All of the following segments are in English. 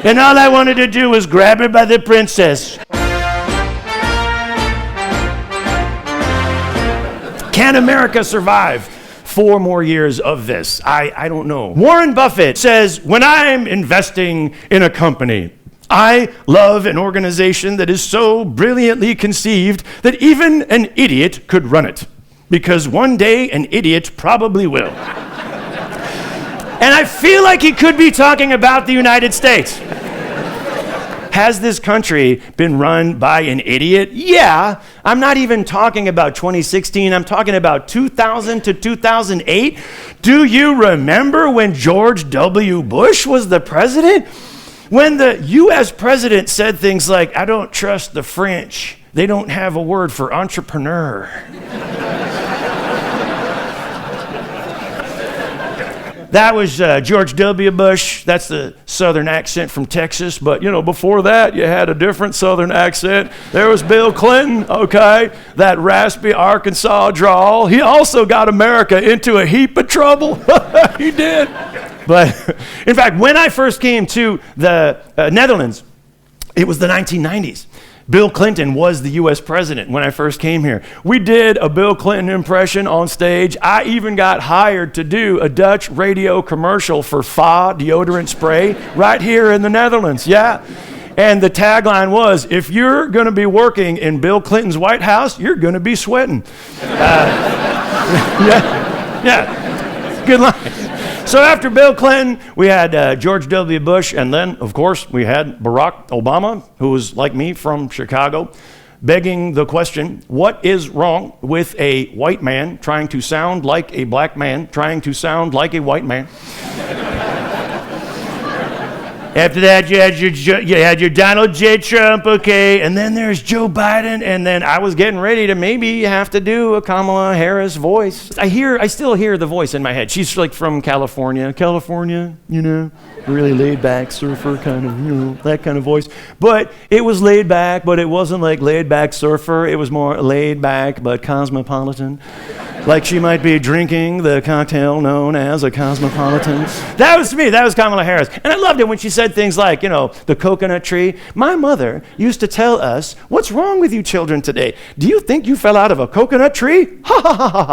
And all I wanted to do was grab her by the princess. Can America survive 4 more years of this? I don't know. Warren Buffett says, when I'm investing in a company, I love an organization that is so brilliantly conceived that even an idiot could run it, because one day an idiot probably will. And I feel like he could be talking about the United States. Has this country been run by an idiot? Yeah. I'm not even talking about 2016. I'm talking about 2000 to 2008. Do you remember when George W. Bush was the president? When the U.S. president said things like, I don't trust the French. They don't have a word for entrepreneur. That was George W. Bush. That's the southern accent from Texas. But, before that, you had a different southern accent. There was Bill Clinton, okay, that raspy Arkansas drawl. He also got America into a heap of trouble. He did. But, in fact, when I first came to the Netherlands, it was the 1990s. Bill Clinton was the U.S. president when I first came here. We did a Bill Clinton impression on stage. I even got hired to do a Dutch radio commercial for Fa deodorant spray right here in the Netherlands, yeah. And the tagline was, if you're going to be working in Bill Clinton's White House, you're going to be sweating. Yeah, good line. So after Bill Clinton, we had George W. Bush, and then, of course, we had Barack Obama, who was like me from Chicago, begging the question, what is wrong with a white man trying to sound like a black man, trying to sound like a white man? After that, you had your Donald J. Trump, okay, and then there's Joe Biden, and then I was getting ready to maybe have to do a Kamala Harris voice. I still hear the voice in my head. She's like from California, really laid back surfer kind of, that kind of voice. But it was laid back, but it wasn't like laid back surfer. It was more laid back, but cosmopolitan. Like she might be drinking the cocktail known as a cosmopolitan. That was me. That was Kamala Harris. And I loved it when she said things like, the coconut tree. My mother used to tell us, what's wrong with you children today? Do you think you fell out of a coconut tree? Ha ha ha ha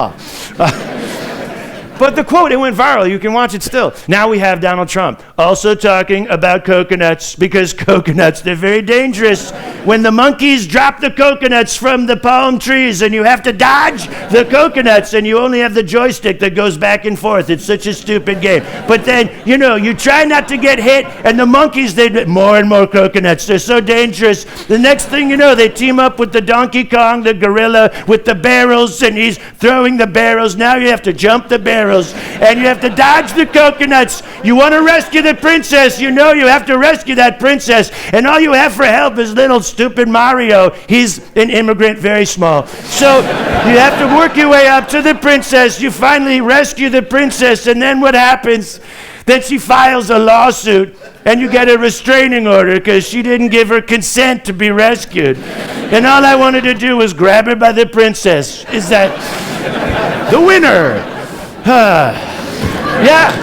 ha. But the quote, it went viral. You can watch it still. Now we have Donald Trump also talking about coconuts, because coconuts, they're very dangerous. When the monkeys drop the coconuts from the palm trees and you have to dodge the coconuts and you only have the joystick that goes back and forth. It's such a stupid game. But then, you try not to get hit, and the monkeys, they more and more coconuts. They're so dangerous. The next thing you know, they team up with the Donkey Kong, the gorilla, with the barrels, and he's throwing the barrels. Now you have to jump the barrels. And you have to dodge the coconuts. You want to rescue the princess. You have to rescue that princess. And all you have for help is little stupid Mario. He's an immigrant, very small. So you have to work your way up to the princess. You finally rescue the princess. And then what happens? Then she files a lawsuit, and you get a restraining order because she didn't give her consent to be rescued. And all I wanted to do was grab her by the princess. Is that the winner? Yeah.